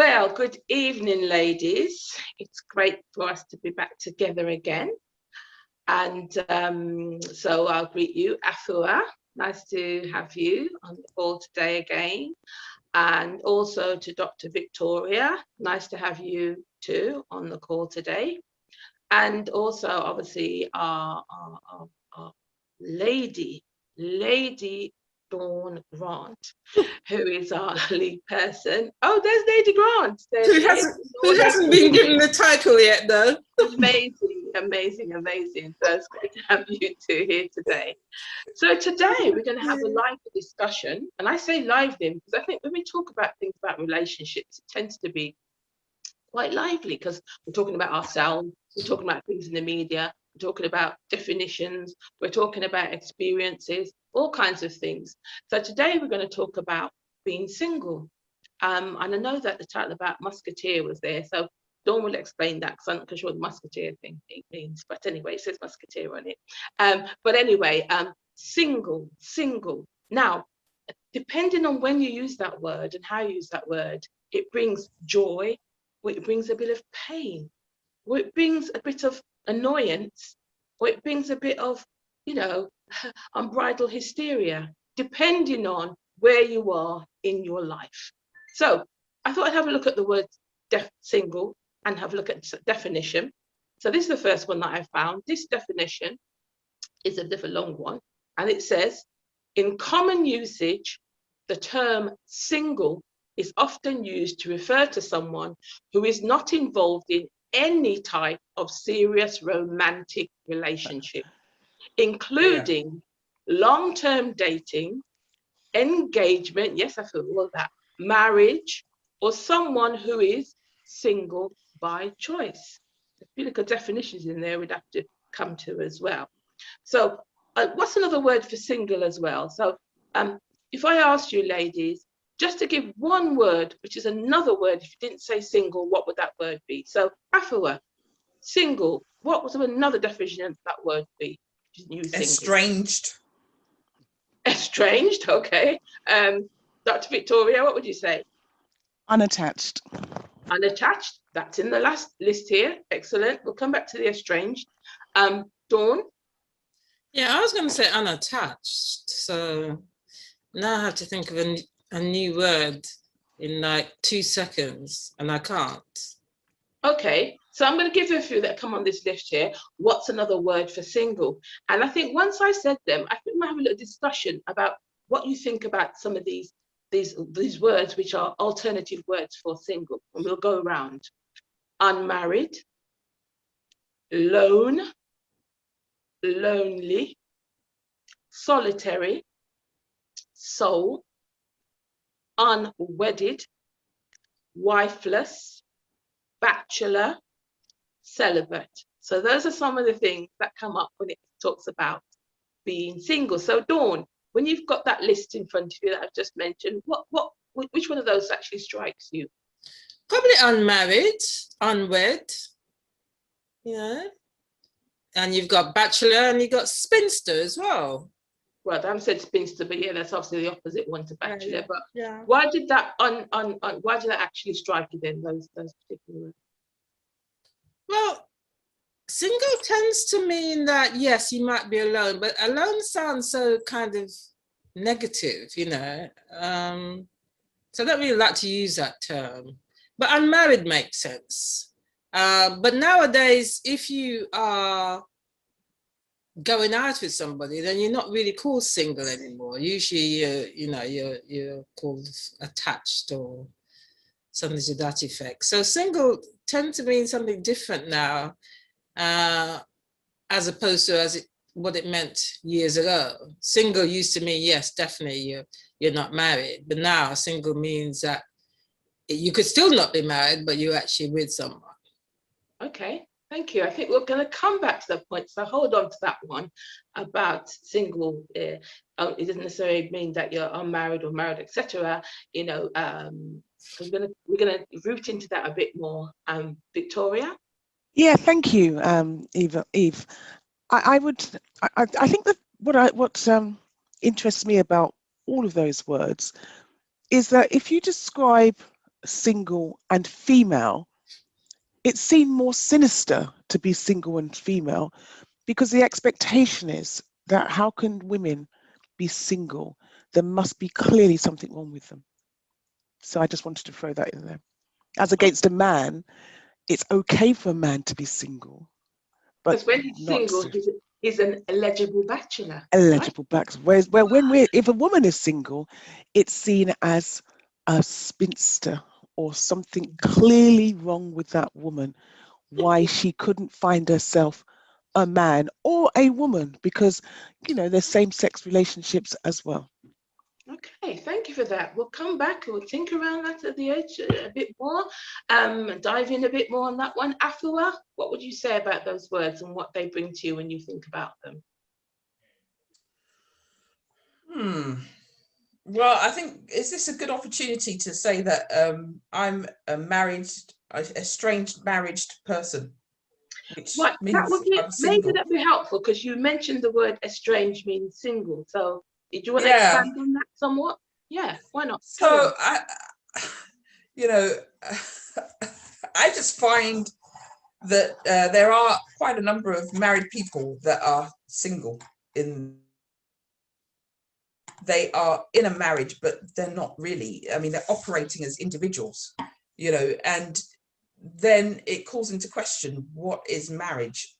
Well, good evening, ladies. It's great for us to be back together again. And so I'll greet you, Afua. Nice to have you on the call today again. And also to Dr. Victoria. Nice to have you too on the call today. And also, obviously, our lady Dawn Grant, who is our lead person. Oh, there's Lady Grant. Who hasn't been given the title yet, though. Amazing. So it's great to have you two here today. So today we're going to have a lively discussion. And I say lively because I think when we talk about things about relationships, it tends to be quite lively because we're talking about ourselves, we're talking about things in the media, we're talking about definitions, we're talking about experiences, all kinds of things. So today we're going to talk about being single. And I know that the title about musketeer was there, so Dawn will explain that because I'm not sure what the musketeer thing means. But anyway, it says musketeer on it. But anyway, single. Now, depending on when you use that word and how you use that word, it brings joy, or it brings a bit of pain, or it brings a bit of annoyance, or it brings a bit of, unbridled hysteria, depending on where you are in your life. So I thought I'd have a look at the word single and have a look at definition. So this is the first one that I found. This definition is a bit of a long one, and it says, in common usage, the term single is often used to refer to someone who is not involved in any type of serious romantic relationship, including long-term dating, engagement, yes, I feel all of that, marriage, or someone who is single by choice. A few little definitions in there we'd have to come to as well. So what's another word for single as well? So if I asked you, ladies, just to give one word, which is another word, if you didn't say single, what would that word be? So Afua, single, what was another definition of that word be? Estranged. Estranged, okay. Dr. Victoria, what would you say? Unattached. Unattached, that's in the last list here. Excellent. We'll come back to the estranged. Dawn? Yeah, I was going to say unattached. So now I have to think of a new word in like 2 seconds, and I can't. Okay, so I'm going to give you a few that come on this list here. What's another word for single? And I think once I said them, I think we'll have a little discussion about what you think about some of these words, which are alternative words for single. And we'll go around. Unmarried, lone, lonely, solitary, sole, unwedded, wifeless, bachelor, celibate. So those are some of the things that come up when it talks about being single. So Dawn, when you've got that list in front of you that I've just mentioned, which one of those actually strikes you? Probably unmarried, unwed, and you've got bachelor and you've got spinster as well. Well, I haven't said spinster, but yeah, that's obviously the opposite one to bachelor. But why did that why did that actually strike you then? Those particular words? Well, single tends to mean that yes, you might be alone, but alone sounds so kind of negative, So I don't really like to use that term. But unmarried makes sense. But nowadays, if you are going out with somebody, then you're not really called single anymore. Usually, you're called attached or something to that effect. So single tends to mean something different now, as opposed to what it meant years ago. Single used to mean, yes, definitely you're not married, but now single means that you could still not be married, but you're actually with someone. Okay, thank you. I think we're going to come back to that point, so hold on to that one about single. It doesn't necessarily mean that you're unmarried or married, etc. We're gonna root into that a bit more. Victoria? Yeah, thank you, Eve. I think that what interests me about all of those words is that if you describe single and female, it's seen more sinister to be single and female, because the expectation is that how can women be single? There must be clearly something wrong with them. So I just wanted to throw that in there. As against a man, it's okay for a man to be single, but Because when he's not single, he's an eligible bachelor. eligible backs. Whereas, well, if a woman is single, it's seen as a spinster or something clearly wrong with that woman. Why she couldn't find herself a man or a woman, because there's same-sex relationships as well. Okay, thank you for that. We'll come back and we'll think around that at the edge a bit more, dive in a bit more on that one. Afua, what would you say about those words and what they bring to you when you think about them? Well, I think, is this a good opportunity to say that I'm a estranged married person, which means I'm single. Maybe that'd be helpful, because you mentioned the word estranged means single. So did you want to expand on that somewhat? Yeah, why not? So I just find that there are quite a number of married people that are single. They are in a marriage, but they're not really. I mean, they're operating as individuals, and then it calls into question, what is marriage?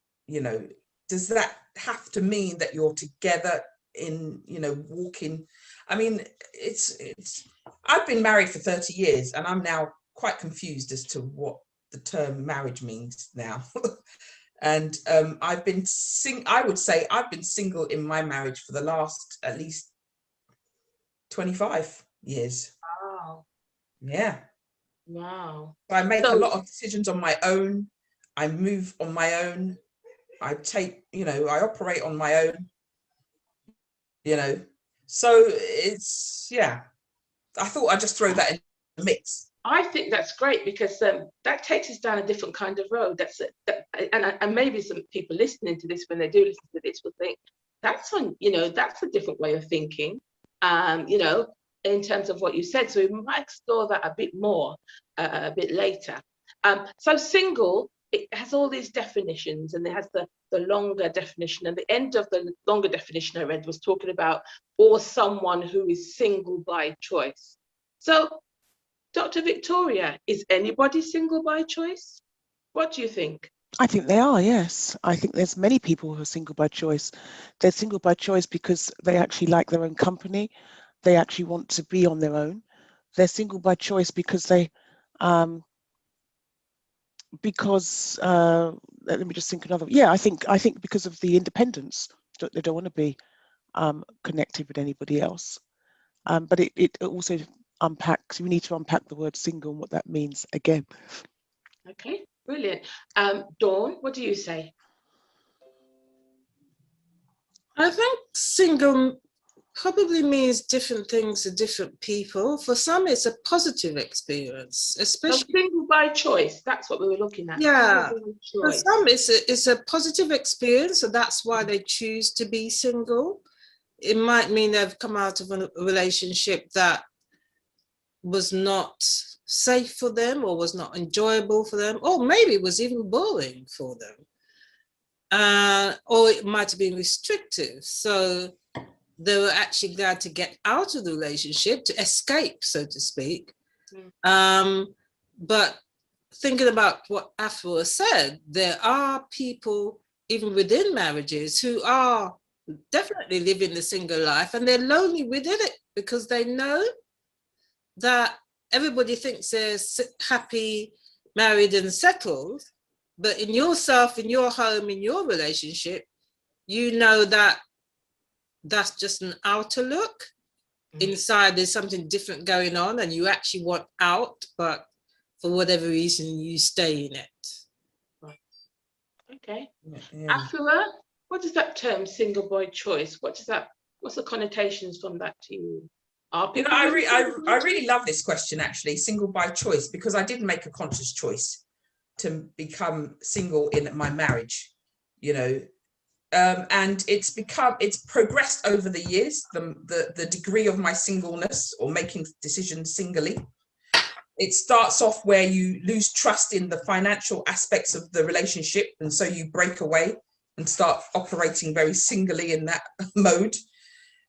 Does that have to mean that you're together in, walking? I mean, I've been married for 30 years and I'm now quite confused as to what the term marriage means now. And I would say I've been single in my marriage for the last at least 25 years. Wow. Yeah. Wow. I make a lot of decisions on my own. I move on my own. I operate on my own, So it's, yeah. I thought I'd just throw that in the mix. I think that's great, because that takes us down a different kind of road. And maybe some people listening to this, when they do listen to this, will think that's a different way of thinking. In terms of what you said. So we might explore that a bit more a bit later. So single, it has all these definitions, and it has the longer definition, and the end of the longer definition I read was talking about, or someone who is single by choice. So Dr. Victoria, is anybody single by choice? What do you think? I think they are, yes. I think there's many people who are single by choice. They're single by choice because they actually like their own company. They actually want to be on their own. They're single by choice because let me just think another. Yeah, I think because of the independence, they don't want to be connected with anybody else. But it also unpacks. We need to unpack the word single and what that means again. Okay, brilliant. Dawn, what do you say? I think single probably means different things to different people. For some, it's a positive experience, especially. So single by choice, that's what we were looking at. Yeah, for some, it's a positive experience, so that's why they choose to be single. It might mean they've come out of a relationship that was not safe for them, or was not enjoyable for them, or maybe it was even boring for them. Or it might have been restrictive. So they were actually glad to get out of the relationship, to escape, so to speak. But thinking about what Afua said, there are people, even within marriages, who are definitely living the single life, and they're lonely within it, because they know that everybody thinks they're happy, married and settled, but in yourself, in your home, in your relationship, you know that that's just an outer look. Inside there's something different going on, and you actually want out, but for whatever reason you stay in it. Right. Okay. Yeah. Afua, what does that term single by choice, what's the connotations from that to you? I really love this question, actually, single by choice, because I didn't make a conscious choice to become single in my marriage, and it's progressed over the years. The degree of my singleness, or making decisions singly, it starts off where you lose trust in the financial aspects of the relationship, and so you break away and start operating very singly in that mode.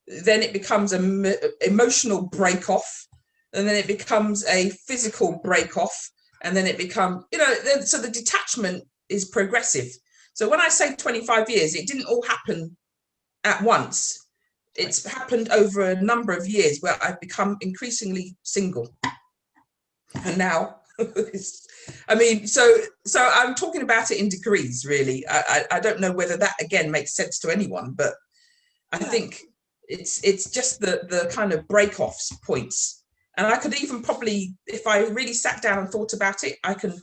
Then it becomes an emotional break off, and then it becomes a physical break off, and then it becomes, so the detachment is progressive. So when I say 25 years, it didn't all happen at once. It's happened over a number of years where I've become increasingly single. And now, I mean, so I'm talking about it in degrees, really. I don't know whether that, again, makes sense to anyone, but I think it's just the kind of break-offs points. And I could even probably, if I really sat down and thought about it, I can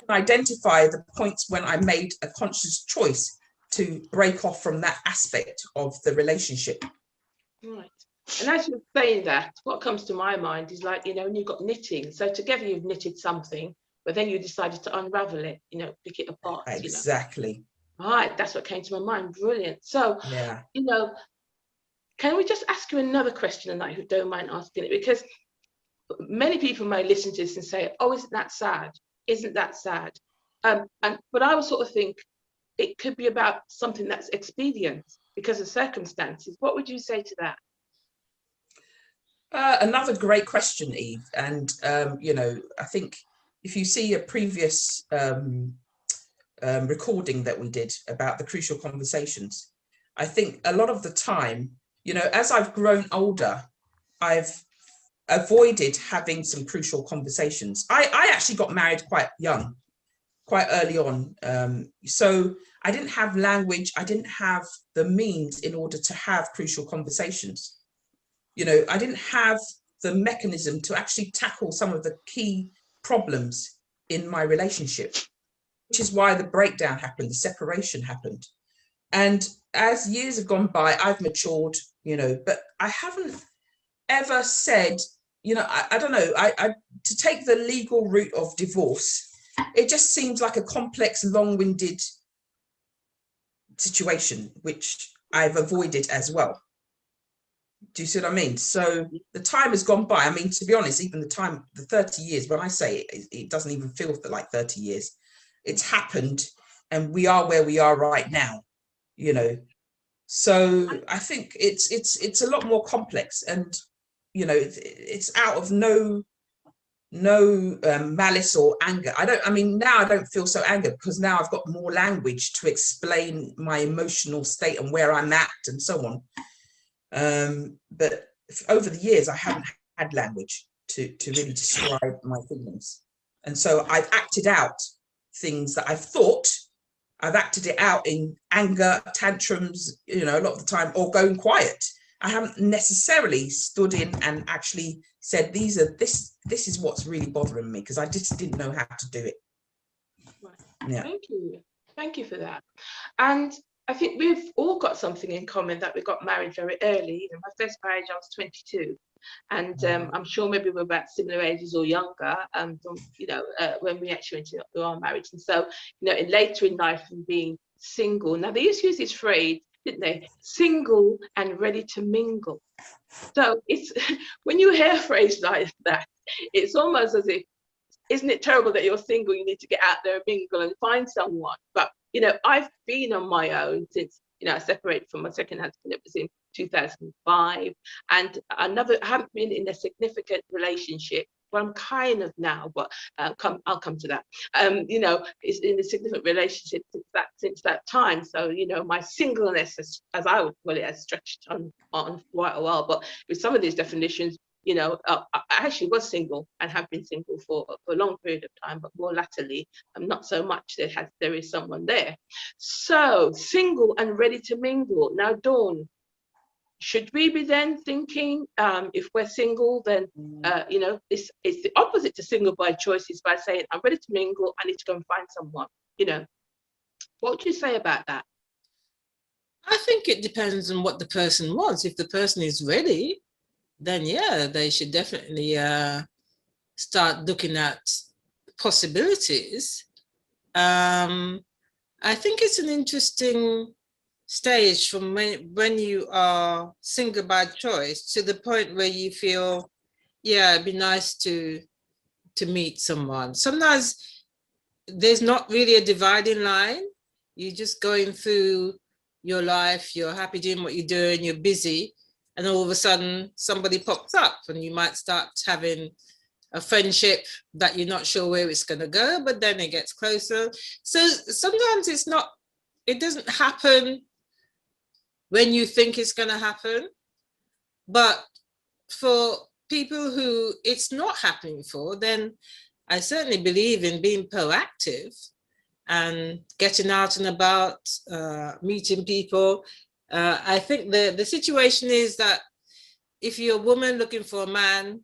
identify the points when I made a conscious choice to break off from that aspect of the relationship. Right. And as you're saying that, what comes to my mind is like, when you've got knitting. So together you've knitted something, but then you decided to unravel it, pick it apart. Exactly. Right. That's what came to my mind. Brilliant. So, yeah. Can we just ask you another question, and I don't mind asking it, because many people may listen to this and say, oh, isn't that sad? Isn't that sad? But I would sort of think it could be about something that's expedient because of circumstances. What would you say to that? Another great question, Eve. And, I think if you see a previous recording that we did about the crucial conversations, I think a lot of the time, as I've grown older, I've avoided having some crucial conversations. I actually got married quite young, quite early on. So I didn't have language. I didn't have the means in order to have crucial conversations. I didn't have the mechanism to actually tackle some of the key problems in my relationship, which is why the breakdown happened, the separation happened. And as years have gone by, I've matured, but I haven't ever said, I don't know, I to take the legal route of divorce, it just seems like a complex, long-winded situation, which I've avoided as well. Do you see what I mean? So the time has gone by. I mean, to be honest, even the 30 years, when I say it doesn't even feel like 30 years. It's happened, and we are where we are right now, So I think it's a lot more complex, and, it's out of no malice or anger. Now I don't feel so angry because now I've got more language to explain my emotional state and where I'm at and so on. But over the years, I haven't had language to really describe my feelings. And so I've acted out things that I've thought. I've acted it out in anger, tantrums, a lot of the time, or going quiet. I haven't necessarily stood in and actually said, this is what's really bothering me, because I just didn't know how to do it. Right. Yeah. Thank you for that. And I think we've all got something in common, that we got married very early. My first marriage, I was 22. And I'm sure maybe we're about similar ages or younger, when we actually went into our marriage. And so, later in life and being single. Now, they used to use this phrase, didn't they? Single and ready to mingle. So it's when you hear a phrase like that, it's almost as if, isn't it terrible that you're single? You need to get out there and mingle and find someone. But, I've been on my own since, I separated from my second husband. It was in 2005. And I haven't been in a significant relationship. Well, I'm kind of now, but I'll come to that. It's in a significant relationship since that time. So, my singleness, as I would call it, has stretched on quite a while. But with some of these definitions, I actually was single and have been single for a long period of time, but more latterly, not so much. There is someone there. So single and ready to mingle. Now, Dawn, should we be then thinking, if we're single, then, it's the opposite to single by choice, is by saying, I'm ready to mingle, I need to go and find someone, What would you say about that? I think it depends on what the person wants. If the person is ready, then yeah, they should definitely start looking at possibilities. I think it's an interesting stage from when you are single by choice to the point where you feel, yeah, it'd be nice to to meet someone. Sometimes there's not really a dividing line. You're just going through your life, you're happy doing what you're doing, you're busy, and all of a sudden somebody pops up and you might start having a friendship that you're not sure where it's going to go, but then it gets closer. So sometimes it doesn't happen when you think it's going to happen. But for people who it's not happening for, then I certainly believe in being proactive and getting out and about, meeting people. I think the situation is that if you're a woman looking for a man,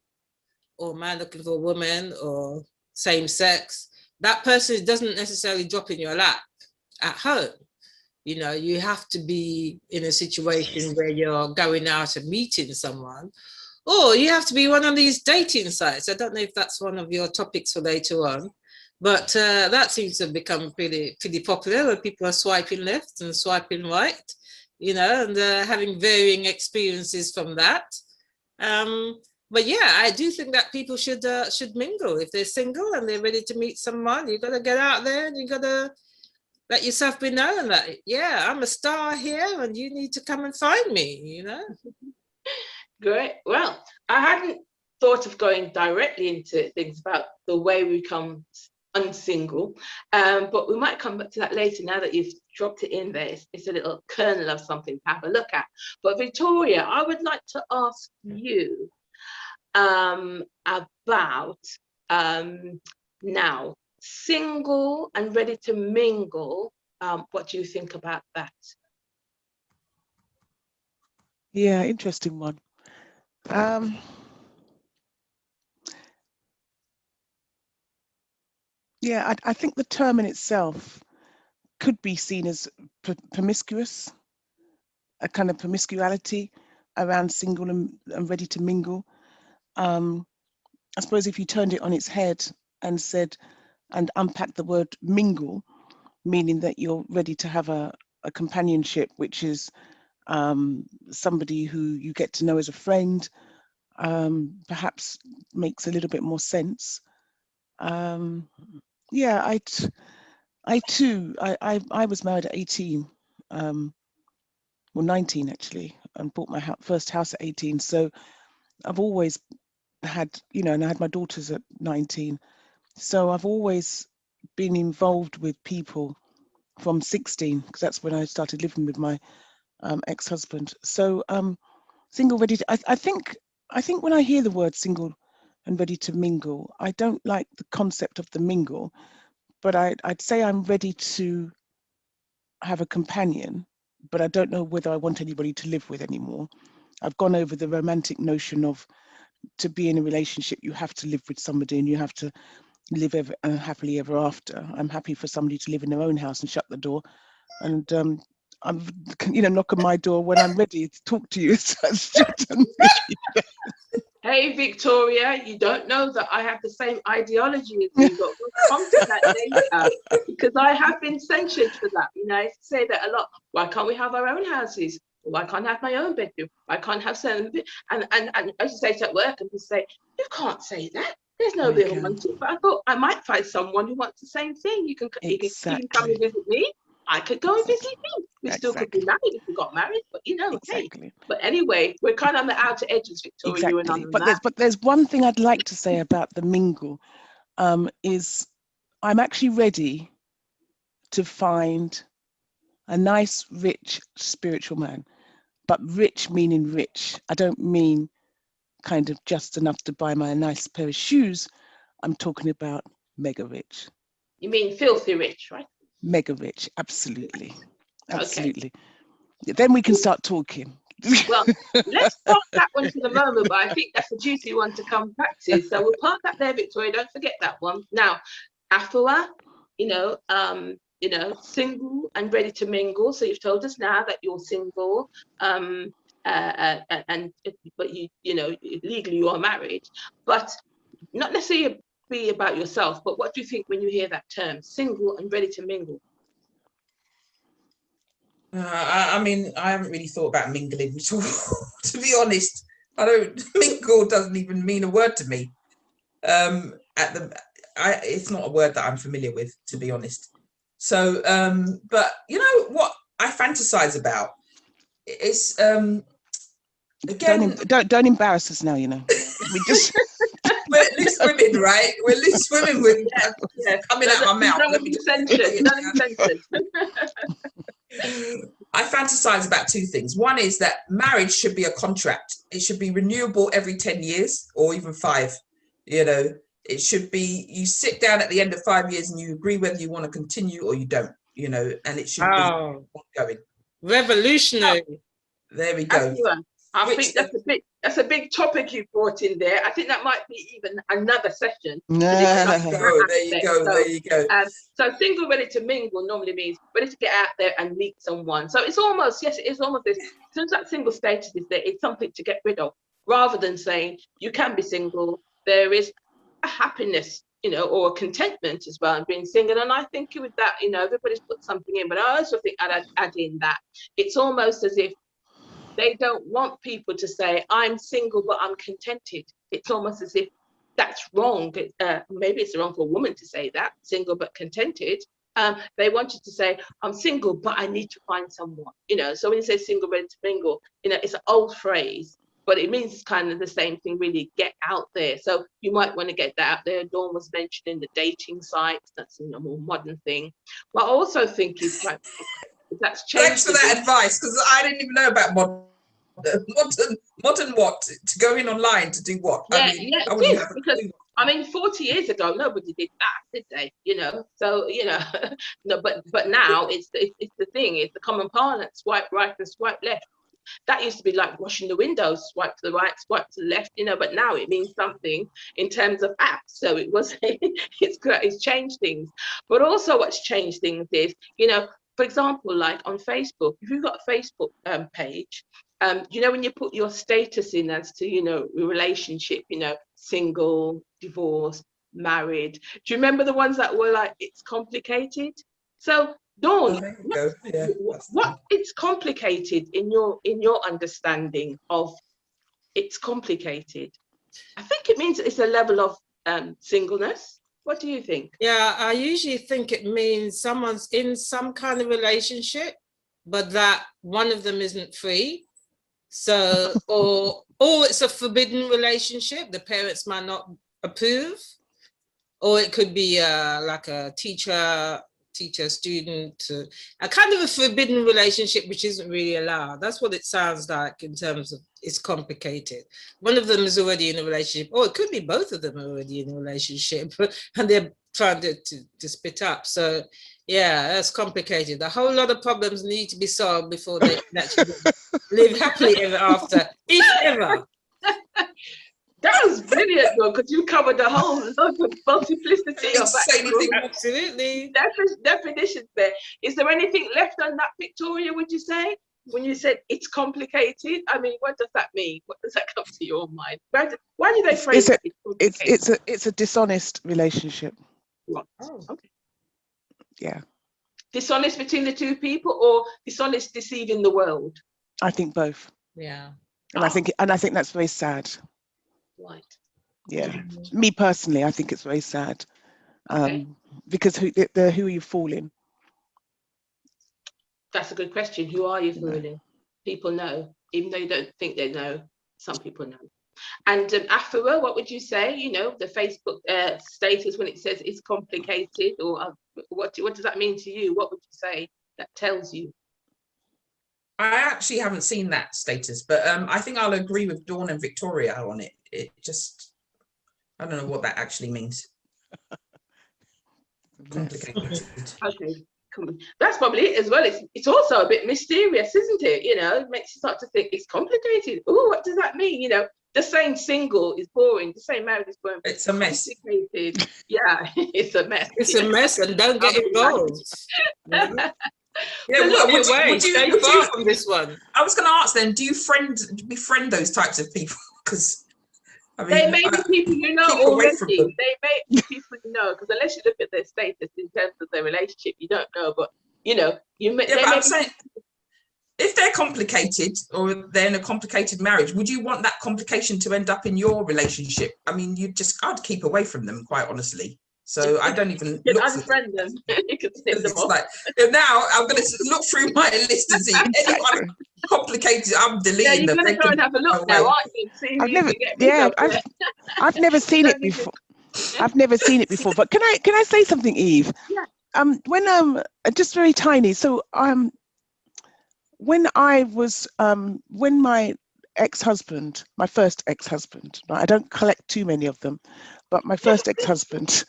or a man looking for a woman, or same sex, that person doesn't necessarily drop in your lap at home. You know, you have to be in a situation where you're going out and meeting someone, or you have to be one of these dating sites. I don't know if that's one of your topics for later on, but that seems to have become pretty popular, where people are swiping left and swiping right, you know, and having varying experiences from that. But yeah, I do think that people should mingle. If they're single and they're ready to meet someone, you got to get out there and you got to let yourself be known that, yeah, I'm a star here and you need to come and find me, you know? Great. Well, I hadn't thought of going directly into things about the way we become unsingle, but we might come back to that later. Now that you've dropped it in there, it's a little kernel of something to have a look at. But Victoria, I would like to ask you about now, single and ready to mingle. What do you think about that? Yeah, interesting one. Yeah, I think the term in itself could be seen as promiscuous, a kind of promiscuity around single and ready to mingle. I suppose if you turned it on its head and said, and unpacked the word mingle, meaning that you're ready to have a companionship, which is somebody who you get to know as a friend, perhaps makes a little bit more sense. Yeah, I too was married at 18, well 19 actually, and bought my first house at 18. So I've always had, you know, and I had my daughters at 19. So I've always been involved with people from 16, because that's when I started living with my ex-husband. So single, ready to, I think when I hear the word single and ready to mingle, I don't like the concept of the mingle, but I'd say I'm ready to have a companion, but I don't know whether I want anybody to live with anymore. I've gone over the romantic notion of, to be in a relationship, you have to live with somebody and you have to live happily ever after. I'm happy for somebody to live in their own house and shut the door, and I'm, you know, knock on my door when I'm ready to talk to you. So it's just Hey, Victoria, you don't know that I have the same ideology as you, but we'll come to that later, because I have been censured for that. You know, I say that a lot. Why can't we have our own houses? Why can't I have my own bedroom? Why can't I have certain, and I used to say to at work, and just say, you can't say that. There's no real wanting. But I thought I might find someone who wants the same thing. You can come and visit me. I could go and visit you. We still could be married if we got married, but you know, hey. But anyway, we're kind of on the outer edges, Victoria. You and I. But there's one thing I'd like to say about the mingle, is I'm actually ready to find a nice, rich, spiritual man. But rich meaning rich. I don't mean kind of just enough to buy my nice pair of shoes. I'm talking about mega rich. You mean filthy rich, right? Mega rich, absolutely. Absolutely. Okay. Then we can start talking. Well, let's park that one for the moment, but I think that's a juicy one to come back to. So we'll park that there, Victoria. Don't forget that one. Now, Afua, you know, single and ready to mingle. So you've told us now that you're single, but you know, legally you are married, but not necessarily be about yourself. But what do you think when you hear that term, single and ready to mingle? I mean, I haven't really thought about mingling at all. To be honest, mingle doesn't even mean a word to me. it's not a word that I'm familiar with, to be honest. So, but you know what I fantasize about is, again, don't embarrass us now. You know, we just we're loose women, right? We're loose women with coming out my mouth. Let me just I fantasize about two things. One is that marriage should be a contract. It should be renewable every 10 years or even 5. You know, it should be, you sit down at the end of 5 years and you agree whether you want to continue or you don't, you know, and it should be ongoing. Revolutionary. There we go. I think that's a big topic you brought in there. I think that might be even another session. There you go. So single ready to mingle normally means ready to get out there and meet someone. So it's almost, yes, it is almost this, since that single status is there, it's something to get rid of, rather than saying you can be single. There is a happiness, you know, or a contentment as well in being single. And I think with that, you know, everybody's put something in, but I also think I'd add in that it's almost as if they don't want people to say, I'm single, but I'm contented. It's almost as if that's wrong. Maybe it's wrong for a woman to say that, single but contented. They want you to say, I'm single, but I need to find someone. You know, so when you say single, ready to mingle, you know, it's an old phrase, but it means kind of the same thing, really, get out there. So you might want to get that out there. Dawn was mentioning the dating sites. That's a more modern thing. But I also think is quite... That's changed. Thanks for that advice, because I didn't even know about modern what, to go in online to do what? I mean, 40 years ago nobody did that, did they? You know, so you know, no, but now it's the thing, it's the common parlance, swipe right and swipe left. That used to be like washing the windows, swipe to the right, swipe to the left, you know, but now it means something in terms of apps. So it was it's changed things. But also what's changed things is, you know, for example, like on Facebook, if you've got a Facebook page, you know, when you put your status in as to, you know, relationship, you know, single, divorced, married. Do you remember the ones that were like, it's complicated? So Dawn, what it's complicated in your understanding of it's complicated? I think it means it's a level of singleness. What do you think? Yeah, I usually think it means someone's in some kind of relationship, but that one of them isn't free. So, or it's a forbidden relationship. The parents might not approve, or it could be like a teacher-student, a kind of a forbidden relationship which isn't really allowed. That's what it sounds like in terms of it's complicated. One of them is already in a relationship, or it could be both of them are already in a relationship, and they're trying to split up. So yeah, that's complicated. A whole lot of problems need to be solved before they can actually live happily ever after, if ever. That was brilliant, though, because you covered the whole multiplicity of absolutely definitions there. Is there anything left on that, Victoria, would you say? When you said it's complicated, I mean, what does that mean? What does that come to your mind? Why do they phrase it? It's a dishonest relationship. What? Oh, okay. Yeah. Dishonest between the two people, or dishonest deceiving the world? I think both. Yeah. And I think that's very sad. Right. Yeah. Me personally, I think it's very sad. Because who are you fooling? That's a good question. Who are you fooling? People know, even though you don't think they know. Some people know. And Afua, what would you say? You know, the Facebook status when it says it's complicated, or what does that mean to you? What would you say that tells you? I actually haven't seen that status, but I think I'll agree with Dawn and Victoria on it. It just, I don't know what that actually means. Complicated. Okay. That's probably it as well. It's also a bit mysterious, isn't it? You know, it makes you start to think it's complicated. Oh, what does that mean? You know, just saying single is boring. Just saying marriage is boring. It's a mess. Yeah, it's a mess. It's a mess, and don't get involved. Yeah, would you stay far from this one? I was going to ask them, do you befriend those types of people? Because I mean, they may be people you know already. They may be people you know, because unless you look at their status in terms of their relationship, you don't know. But you know, you may. Yeah, but I'm saying, if they're complicated or they're in a complicated marriage, would you want that complication to end up in your relationship? I mean, I'd keep away from them, quite honestly. So I don't even You look can for them. unfriend them. You can snip them It's off. like, now I'm going to look through my list and see anyone complicated. I'm Yeah, deleting you're them. going They to go and can have a look go now, away. aren't you? See who I've you never, can get rid yeah, of. Yeah. I've never seen it Don't need to- before. I've never seen it before. But can I say something, Eve? Yeah. When just very tiny. So when I was when my ex-husband, my first ex-husband, I don't collect too many of them, but my first ex-husband,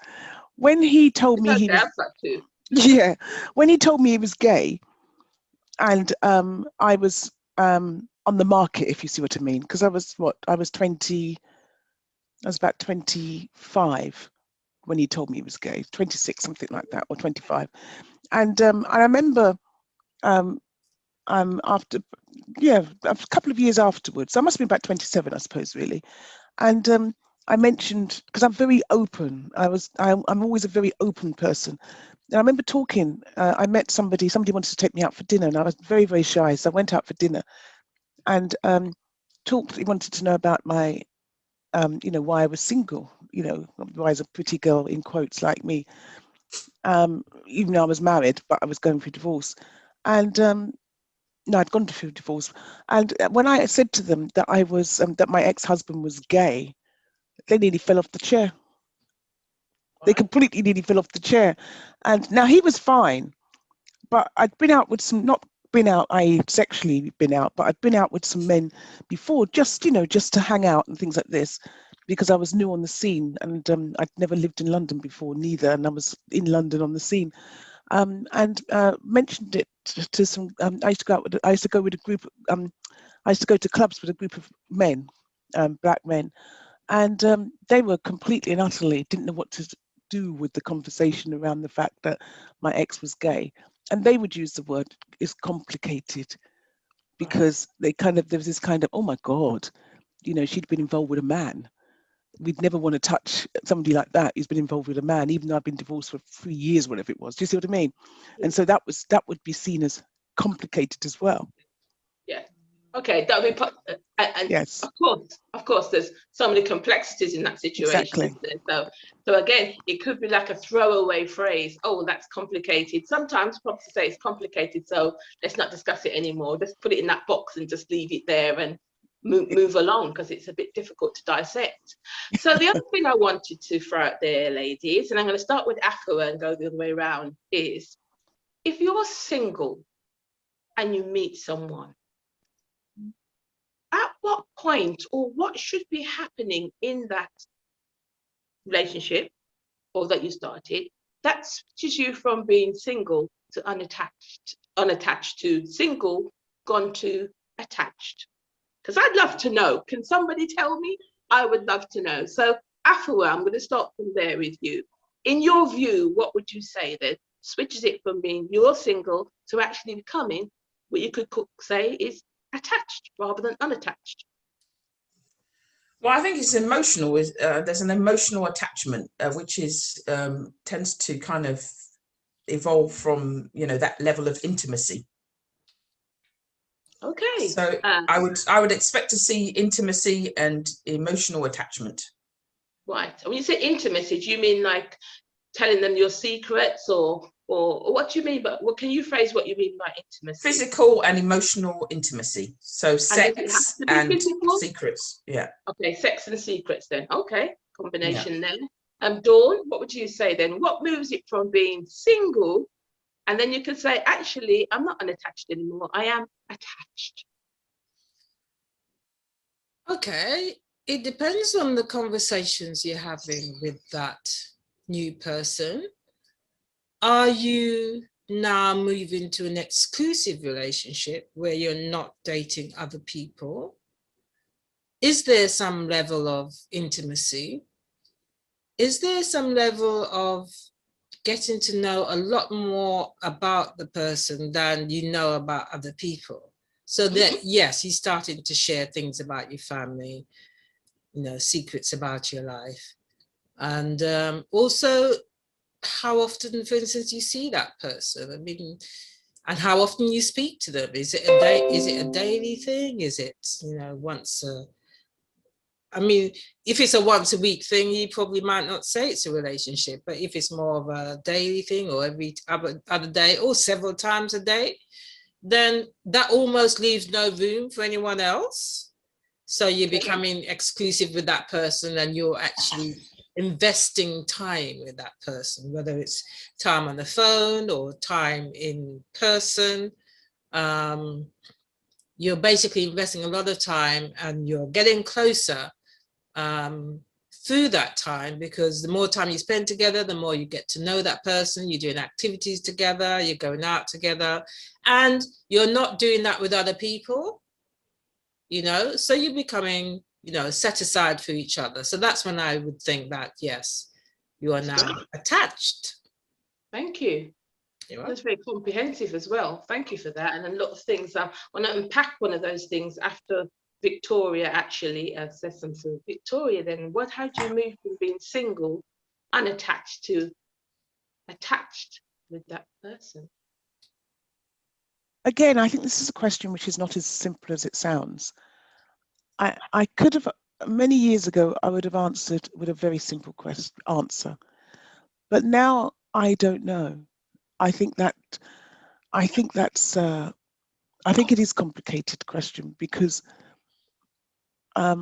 when he told me he Okay, was, I've got two. yeah, when he told me he was gay, and I was on the market, if you see what I mean, because I was about 25 when he told me he was gay, 26, something like that, or 25. And I remember after, a couple of years afterwards, I must have been about 27, I suppose, really. And I mentioned, because I'm very open, I'm always a very open person. And I remember talking, I met somebody wanted to take me out for dinner, and I was very, very shy. So I went out for dinner and he wanted to know about my, why I was single, why I was a pretty girl, in quotes, like me. Even though I was married, but I was going through divorce. And no, I'd gone through divorce. And when I said to them that I was, that my ex-husband was gay, they nearly fell off the chair. They completely nearly fell off the chair. And now he was fine, but I'd been out with some, not been out, i.e. sexually been out, but I'd been out with some men before, just to hang out and things like this, because I was new on the scene, and I'd never lived in London before neither, and I was in London on the scene. And mentioned it to some. I used to go with a group. I used to go to clubs with a group of men, black men, and they were completely and utterly didn't know what to do with the conversation around the fact that my ex was gay, and they would use the word "is complicated," because there was this kind of, oh my God, she'd been involved with a man. We'd never want to touch somebody like that who's been involved with a man, even though I've been divorced for 3 years, whatever it was. Do you see what I mean? And so that would be seen as complicated as well. Yeah. Okay, that would be and yes. Of course, there's so many complexities in that situation. Exactly. Isn't there? So again, it could be like a throwaway phrase. Oh, that's complicated. Sometimes people say it's complicated, so let's not discuss it anymore. Just put it in that box and just leave it there and move along, because it's a bit difficult to dissect. So the other thing I wanted to throw out there, ladies, and I'm going to start with Afua and go the other way around, is if you're single and you meet someone, at what point or what should be happening in that relationship or that you started that switches you from being single to unattached to single gone to attached? Because I'd love to know. Can somebody tell me? I would love to know. So Afua, I'm going to start from there with you. In your view, what would you say that switches it from being you're single to actually becoming what you could say is attached rather than unattached? Well, I think it's emotional. There's an emotional attachment, which tends to kind of evolve from that level of intimacy. Okay. So I would expect to see intimacy and emotional attachment. Right. When you say intimacy, do you mean like telling them your secrets, or what do you mean? But can you phrase what you mean by intimacy? Physical and emotional intimacy. So sex and physical? Secrets. Yeah. Okay, sex and secrets then. Okay, combination then. Dawn, what would you say then? What moves it from being single, and then you can say, actually, I'm not unattached anymore. I am attached. Okay, it depends on the conversations you're having with that new person. Are you now moving to an exclusive relationship where you're not dating other people? Is there some level of intimacy? Is there some level of getting to know a lot more about the person than you know about other people? So that, yes, you're starting to share things about your family, secrets about your life. And also, how often, for instance, you see that person. I mean, and how often you speak to them. Is it a day? Is it a daily thing? Is it, you know, once a, I mean, if it's a once a week thing, you probably might not say it's a relationship, but if it's more of a daily thing, or every other day, or several times a day, then that almost leaves no room for anyone else. So you're becoming exclusive with that person, and you're actually investing time with that person, whether it's time on the phone or time in person. You're basically investing a lot of time, and you're getting closer through that time, because the more time you spend together, the more you get to know that person. You're doing activities together, you're going out together, and you're not doing that with other people, you know, so you're becoming, you know, set aside for each other. So that's when I would think that, yes, you are now attached. Thank you. That's very comprehensive as well. Thank you for that. And a lot of things, I want to unpack one of those things after Victoria actually says something. Victoria, then how do you move from being single, unattached, to attached with that person? Again, I think this is a question which is not as simple as it sounds. I could have, many years ago, I would have answered with a very simple answer. But now I don't know. I think it is a complicated question, because I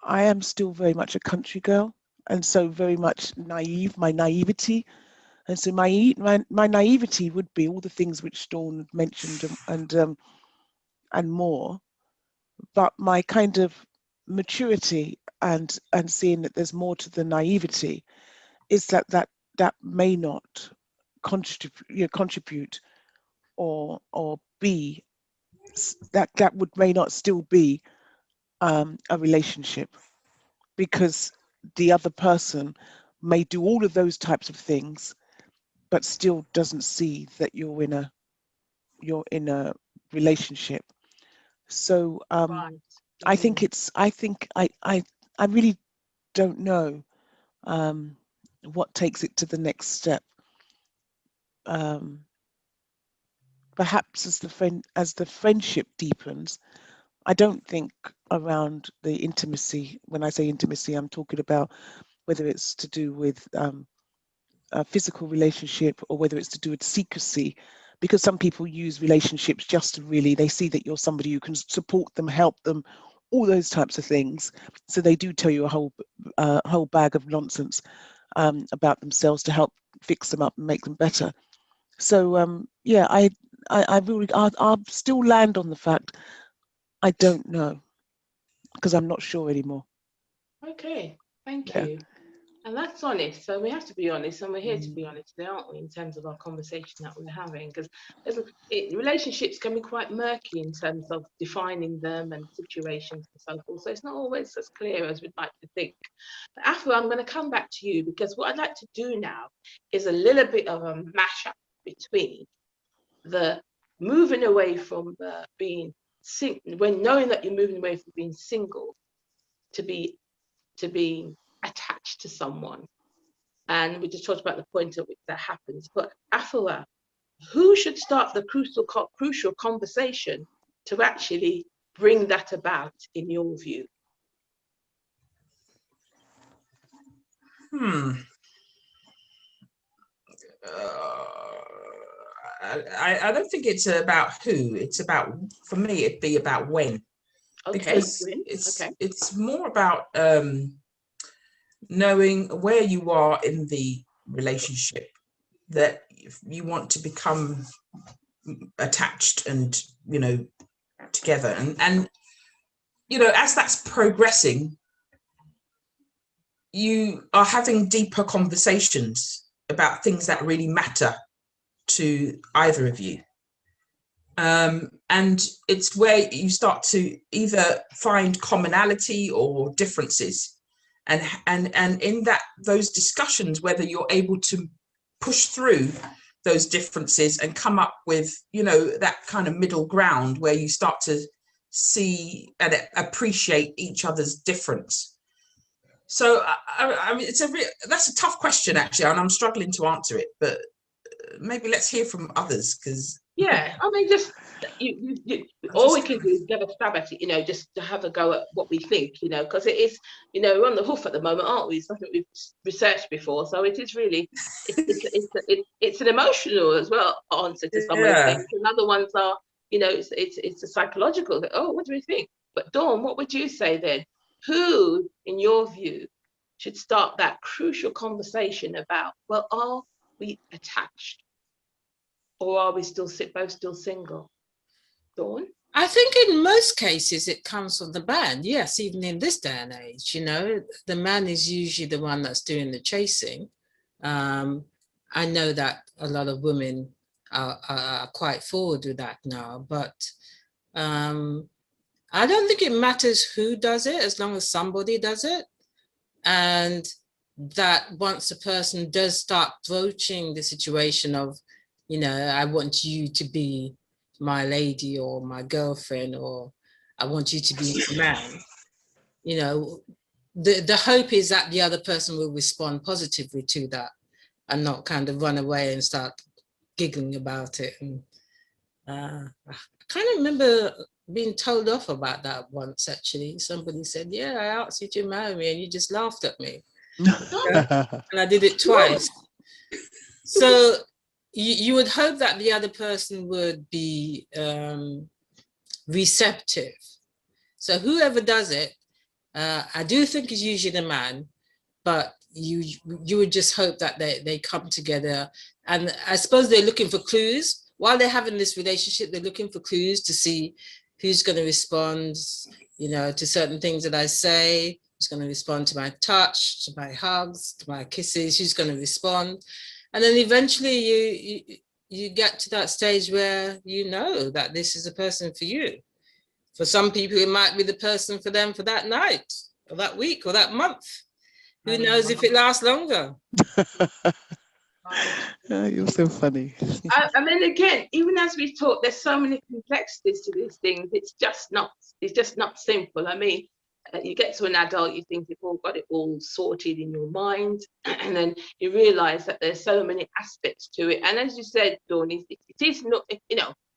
am still very much a country girl, and so very much naive, my naivety. And so my naivety would be all the things which Dawn had mentioned and more. But my kind of maturity and seeing that there's more to the naivety is that may not contribute or be that may not still be a relationship, because the other person may do all of those types of things but still doesn't see that you're in a relationship. So Right. I think I really don't know what takes it to the next step. Perhaps as the friendship deepens, I don't think around the intimacy. When I say intimacy, I'm talking about whether it's to do with a physical relationship or whether it's to do with secrecy, because some people use relationships just to really, they see that you're somebody who can support them, help them, all those types of things. So they do tell you a whole bag of nonsense about themselves to help fix them up and make them better. So yeah, I'll still land on the fact I don't know, because I'm not sure anymore. Okay, thank Yeah. you. And that's honest. So we have to be honest, and we're here to be honest today, aren't we, in terms of our conversation that we're having? Because relationships can be quite murky in terms of defining them and situations and so forth. So it's not always as clear as we'd like to think. But Afro, I'm going to come back to you, because what I'd like to do now is a little bit of a mashup between the moving away from being when knowing that you're moving away from being single to being attached to someone. And we just talked about the point at which that happens. But Afua, who should start the crucial conversation to actually bring that about, in your view? I don't think it's about who. It's about, for me, it'd be about when. Okay, because when? it's more about knowing where you are in the relationship, that if you want to become attached and, you know, together, and you know, as that's progressing, you are having deeper conversations about things that really matter to either of you. And it's where you start to either find commonality or differences, and in those discussions, whether you're able to push through those differences and come up with, you know, that kind of middle ground where you start to see and appreciate each other's difference. So I mean, that's a tough question actually, and I'm struggling to answer it, but maybe let's hear from others, because Yeah, I mean, just all we can do is give a stab at it, just to have a go at what we think, because it is, we're on the hoof at the moment, aren't we? It's something we've researched before, so it is really, it's an emotional as well answer to some of the things, and other ones are, it's a psychological. Oh, what do we think? But Dawn, what would you say then? Who, in your view, should start that crucial conversation about, well, are we attached? Or are we both still single? Dawn? I think in most cases it comes from the man. Yes, even in this day and age, the man is usually the one that's doing the chasing. I know that a lot of women are quite forward with that now, but I don't think it matters who does it as long as somebody does it. And that once a person does start broaching the situation of, I want you to be my lady or my girlfriend, or I want you to be my man, the hope is that the other person will respond positively to that and not kind of run away and start giggling about it. And I kind of remember being told off about that once, actually. Somebody said, yeah, I asked you to marry me and you just laughed at me. And I did it twice. So you would hope that the other person would be receptive. So whoever does it, I do think is usually the man, but you would just hope that they come together. And I suppose they're looking for clues. While they're having this relationship, they're looking for clues to see who's going to respond, to certain things that I say, who's going to respond to my touch, to my hugs, to my kisses, who's going to respond. And then eventually you get to that stage where you know that this is a person for you. For some people, it might be the person for them for that night, or that week, or that month. Who knows if it lasts longer? You're so funny. I mean, again, even as we talk, there's so many complexities to these things. It's just not simple. I mean, you get to an adult, you think you've all got it all sorted in your mind, and then you realize that there's so many aspects to it. And as you said, Dawn, it is not,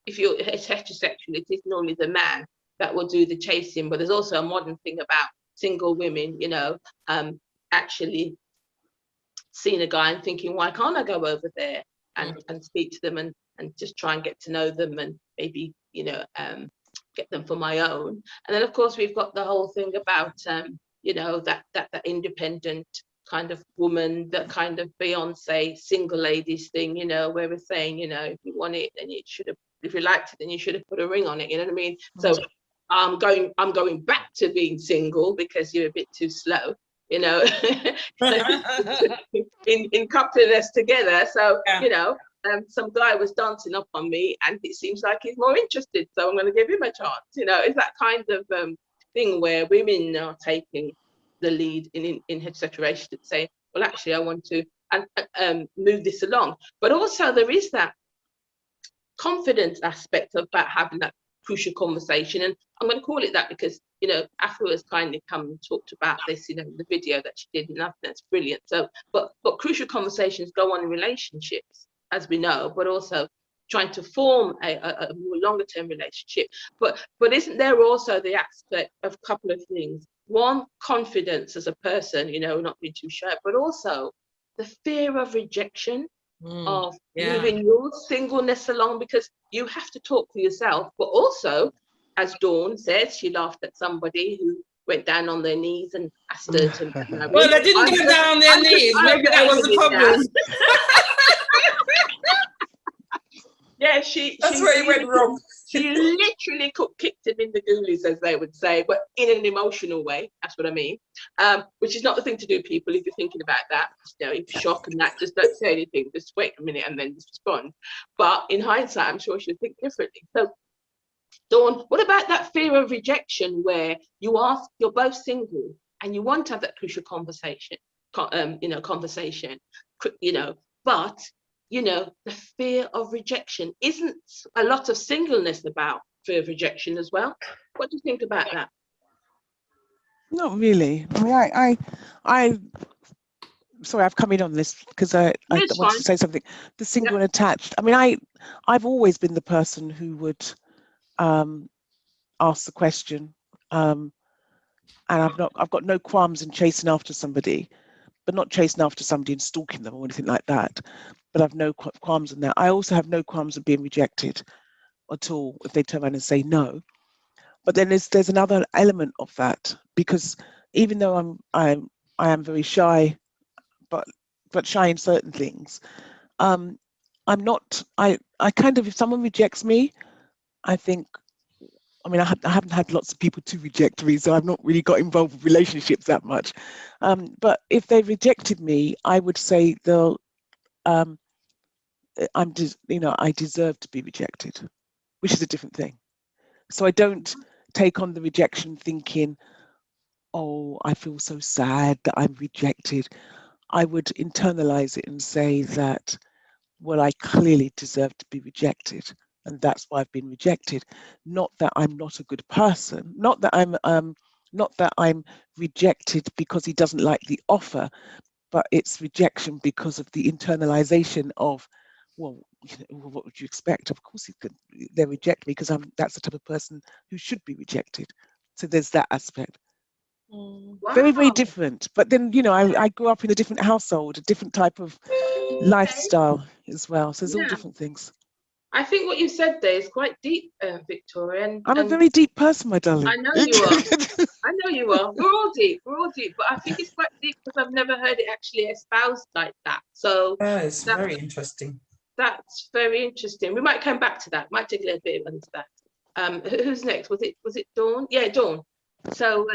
if you're heterosexual, it is normally the man that will do the chasing, but there's also a modern thing about single women, actually seeing a guy and thinking, why can't I go over there and speak to them and just try and get to know them and maybe, get them for my own. And then of course we've got the whole thing about that independent kind of woman, that kind of Beyonce single ladies thing, where we're saying, if you want it, then you should have, if you liked it, then you should have put a ring on it, you know what I mean? So I'm going back to being single because you're a bit too slow, in coupling us together. So some guy was dancing up on me and it seems like he's more interested, so I'm going to give him a chance. It's that kind of thing where women are taking the lead in heterosex and saying, well, actually I want to move this along. But also there is that confidence aspect about having that crucial conversation, and I'm going to call it that because Afro has kindly come and talked about this, the video that she did, and that's brilliant. So but crucial conversations go on in relationships, as we know, but also trying to form a more longer term relationship. But isn't there also the aspect of a couple of things? One, confidence as a person, not being too shy, but also the fear of rejection, of moving your singleness along, because you have to talk for yourself. But also, as Dawn said, she laughed at somebody who went down on their knees and asked her to marry. Well, they didn't go down on their knees. Maybe that was the problem. Yeah, that's where he went wrong. She literally kicked him in the ghoulies, as they would say, but in an emotional way. That's what I mean. Which is not the thing to do, people. If you're thinking about that, in shock and that, just don't say anything. Just wait a minute and then just respond. But in hindsight, I'm sure she'll think differently. So, Dawn, what about that fear of rejection, where you're both single and you want to have that crucial conversation, but the fear of rejection? Isn't a lot of singleness about fear of rejection as well? What do you think about that? Not really. I mean, I sorry, I've come in on this because I It's wanted fine. to say something. The single and attached. I mean, I've always been the person who would ask the question, and I've got no qualms in chasing after somebody, but not chasing after somebody and stalking them or anything like that. But I've no qualms in that. I also have no qualms of being rejected at all if they turn around and say no. But then there's another element of that, because even though I am very shy, but shy in certain things, I'm not. I kind of, if someone rejects me, I think. I mean, I haven't had lots of people to reject me, so I've not really got involved with relationships that much. But if they rejected me, I would say they'll. I deserve to be rejected, which is a different thing. So I don't take on the rejection thinking, oh, I feel so sad that I'm rejected. I would internalize it and say that, well, I clearly deserve to be rejected, and that's why I've been rejected. Not that I'm not a good person, not that I'm rejected because he doesn't like the offer, but it's rejection because of the internalization of, well, what would you expect? Of course they reject me because that's the type of person who should be rejected. So there's that aspect. Wow. Very, very different. But then, I grew up in a different household, a different type of lifestyle as well. So there's all different things. I think what you said there is quite deep, Victoria. I'm a very deep person, my darling. I know you are. I know you are. We're all deep. We're all deep. But I think it's quite deep because I've never heard it actually espoused like that. So it's very interesting. That's very interesting. We might come back to that. Might take a little bit into that. Who's next? Was it Dawn? Yeah, Dawn. So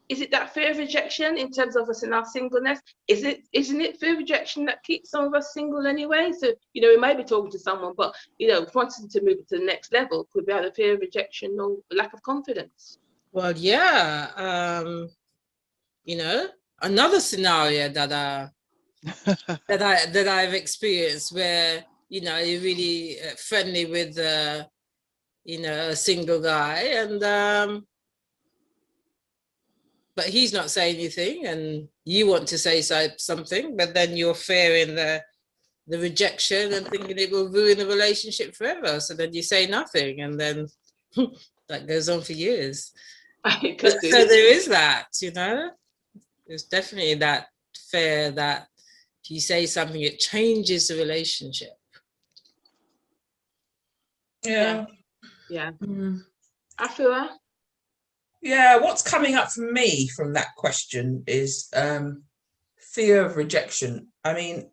is it that fear of rejection in terms of us in our singleness? Isn't it fear of rejection that keeps some of us single anyway? So we might be talking to someone, but wanting to move to the next level could be either fear of rejection or lack of confidence. Well, yeah. Another scenario that I've experienced where you're really friendly with a single guy, and but he's not saying anything, and you want to say something, but then you're fearing the rejection and thinking it will ruin the relationship forever. So then you say nothing, and then that goes on for years. So there is that, there's definitely that fear that if you say something, it changes the relationship. Yeah. Afua? Yeah, what's coming up for me from that question is fear of rejection. I mean,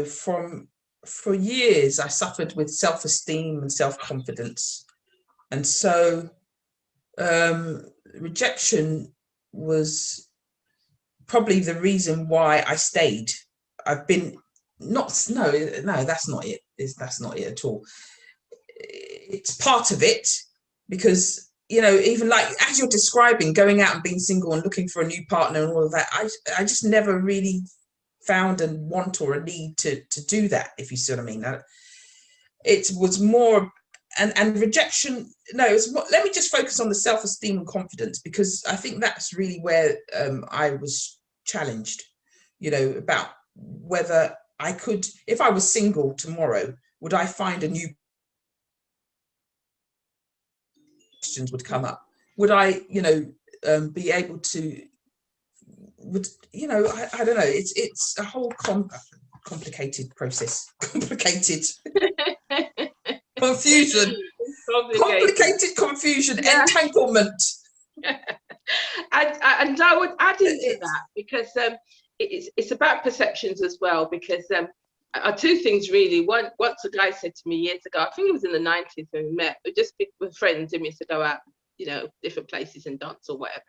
for years I suffered with self-esteem and self-confidence, and so rejection was probably the reason why I stayed. I've been no, that's not it. That's not it at all. It's part of it, because even like as you're describing, going out and being single and looking for a new partner and all of that, I just never really found a want or a need to do that, if you see what I mean. It was more and rejection. No, let me just focus on the self-esteem and confidence, because I think that's really where I was challenged, about whether I could, if I was single tomorrow, would I find a new questions would come up? Would I, be able to, I don't know. It's a whole complicated process. Complicated. Confusion. Complicated confusion. Yeah. Entanglement. And I would add into that, because it's about perceptions as well, because two things really. Once a guy said to me years ago, I think it was in the 90s when we met, we just with friends and we used to go out, different places and dance or whatever.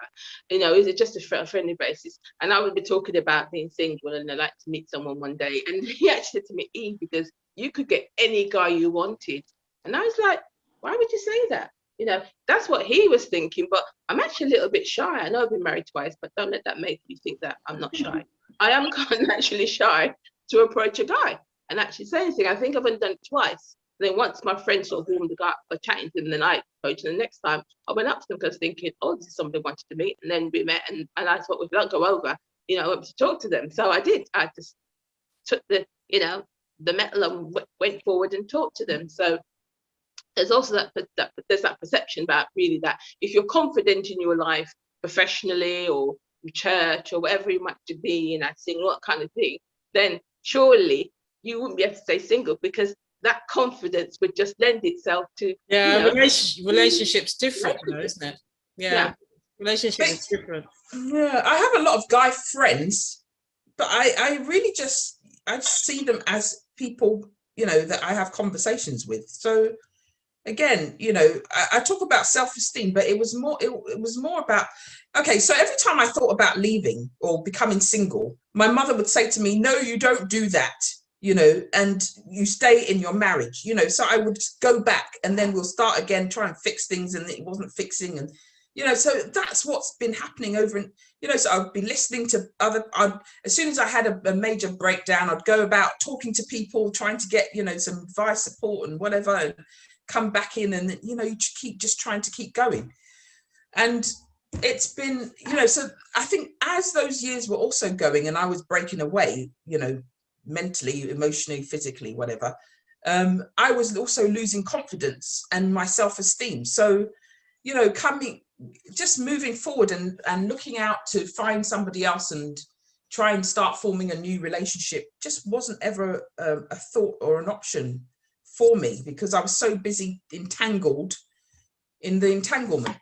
Is it just a friendly basis? And I would be talking about being single and I'd like to meet someone one day. And he actually said to me, Eve, because you could get any guy you wanted. And I was like, why would you say that? That's what he was thinking. But I'm actually a little bit shy. I know I've been married twice, but don't let that make you think that I'm not shy. I am kind of naturally shy to approach a guy and actually say anything. I think I've only done it twice. Then once my friend sort of warmed the guy by chatting to him, then I approached him. The next time I went up to him because thinking, oh, this is somebody I wanted to meet. And then we met, and I thought, well, if we don't go over, I went to talk to them. So I did. I just took the metal and went forward and talked to them. So there's also that perception about really that if you're confident in your life professionally or in church or whatever you might be in that single, what kind of thing, then surely you wouldn't be able to stay single, because that confidence would just lend itself to relationships different though, isn't it? Yeah. Relationship is different. Yeah, I have a lot of guy friends, but I really just see them as people, that I have conversations with. So again, I talk about self-esteem, but it was more about, okay, so every time I thought about leaving or becoming single, my mother would say to me, no, you don't do that, and you stay in your marriage, so I would go back and then we'll start again, try and fix things, and it wasn't fixing. And so that's what's been happening over in, so I'd be listening to as soon as I had a major breakdown, I'd go about talking to people, trying to get, some advice, support and whatever, and come back in, and, you keep just trying to keep going. And it's been, so I think as those years were also going and I was breaking away, mentally, emotionally, physically, whatever, I was also losing confidence and my self-esteem. So, just moving forward and looking out to find somebody else and try and start forming a new relationship just wasn't ever a thought or an option for me, because I was so busy entangled in the entanglement.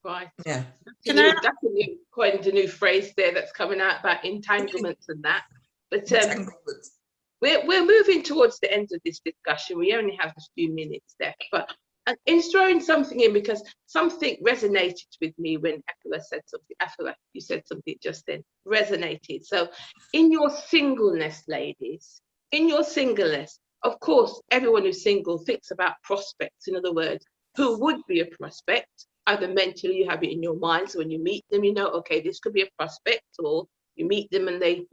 Right. Yeah. Definitely coined a new phrase there that's coming out about entanglements and that. But we're moving towards the end of this discussion. We only have a few minutes left, but in throwing something in, because something resonated with me when Afua said something. Afua, you said something just then, resonated. So in your singleness, ladies, of course, everyone who's single thinks about prospects. In other words, who would be a prospect? Either mentally, you have it in your mind. So when you meet them, okay, this could be a prospect, or you meet them and they,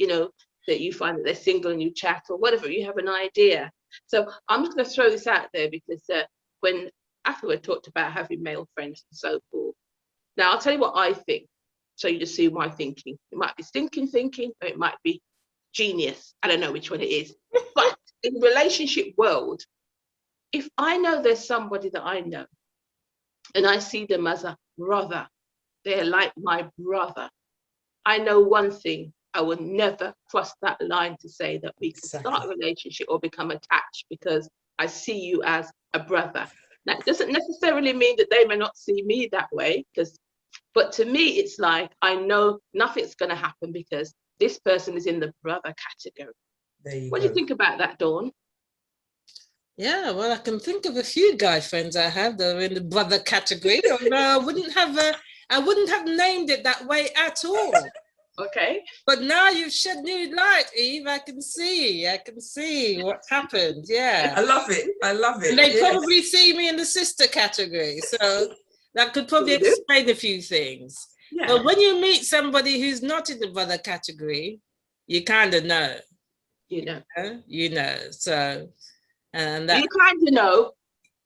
that you find that they're single and you chat or whatever, you have an idea. So I'm just going to throw this out there, because when Afua talked about having male friends and so forth. Now, I'll tell you what I think, so you just see my thinking. It might be stinking thinking, or it might be genius. I don't know which one it is. But in the relationship world, if I know there's somebody that I know and I see them as a brother, they're like my brother, I know one thing: I would never cross that line to say that we can start a relationship or become attached, because I see you as a brother. Now, it doesn't necessarily mean that they may not see me that way, but to me, it's like, I know nothing's going to happen because this person is in the brother category. What do you think about that, Dawn? Yeah, well, I can think of a few guy friends I have that are in the brother category. I wouldn't have named it that way at all. Okay. But now you've shed new light, Eve. I can see what's happened. Yeah. I love it. And they probably see me in the sister category. So that could probably explain a few things. Yeah. But when you meet somebody who's not in the brother category, you kind of know. You know. So, and that, you kind of know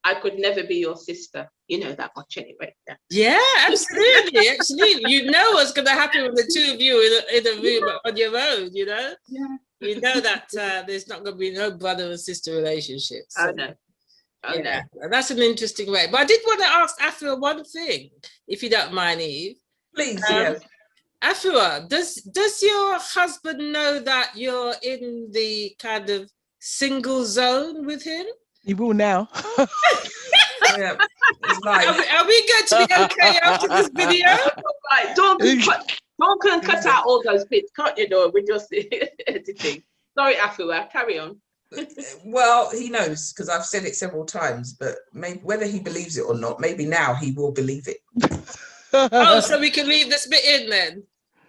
I could never be your sister. You know that much anyway. Yeah, absolutely. You know what's going to happen with the two of you in a room on your own, Yeah. You know that there's not going to be no brother and sister relationship. So, I know. And that's an interesting way. But I did want to ask Afua one thing, if you don't mind, Eve. Please, yes. Afua, does your husband know that you're in the kind of single zone with him? He will now. Yeah, are we going to be okay after this video? Right, Dawn can cut out all those bits, can't you, Dawn? We're just editing. Sorry, Afua, carry on. Well, he knows, because I've said it several times, but whether he believes it or not, maybe now he will believe it. Oh, so we can leave this bit in then?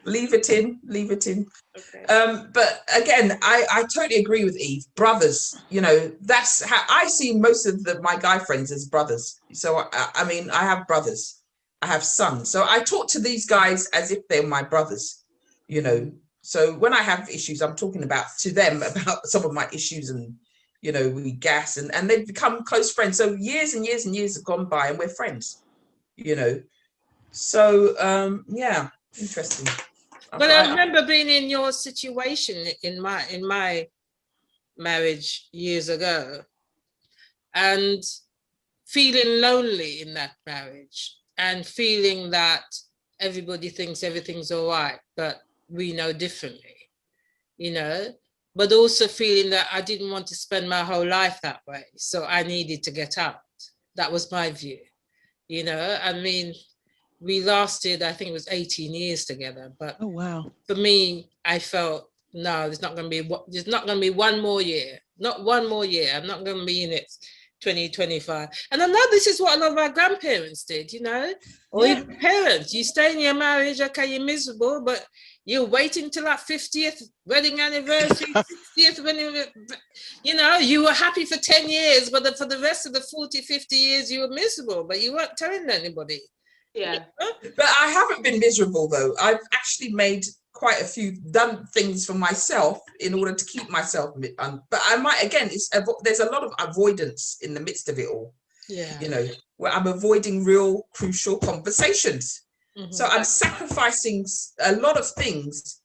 Leave it in. Okay. But again, I totally agree with Eve. Brothers, that's how I see most of my guy friends as brothers. So I mean, I have brothers, I have sons. So I talk to these guys as if they're my brothers, So when I have issues, I'm talking to them about some of my issues, and we gas, and they've become close friends. So years and years and years have gone by, and we're friends. So yeah, interesting. But I remember being in your situation in my marriage years ago, and feeling lonely in that marriage, and feeling that everybody thinks everything's all right, but we know differently, you know, but also feeling that I didn't want to spend my whole life that way, so I needed to get out. That was my view, you know. I mean, we lasted, I think it was 18 years together, but Oh, wow. for me, I felt, no, there's not going to be one more year, not one more year. I'm not going to be in it 2025. And I know this is what a lot of our grandparents did, you know, or even parents. You stay in your marriage, okay, you're miserable, but you're waiting till that 50th wedding anniversary, 60th, when you know, you were happy for 10 years, but for the rest of the 40, 50 years, you were miserable, but you weren't telling anybody. Yeah. But I haven't been miserable, though. I've actually done things for myself in order to keep myself, but I might, again, there's a lot of avoidance in the midst of it all. Yeah. You know, where I'm avoiding real crucial conversations. Mm-hmm. So I'm sacrificing a lot of things,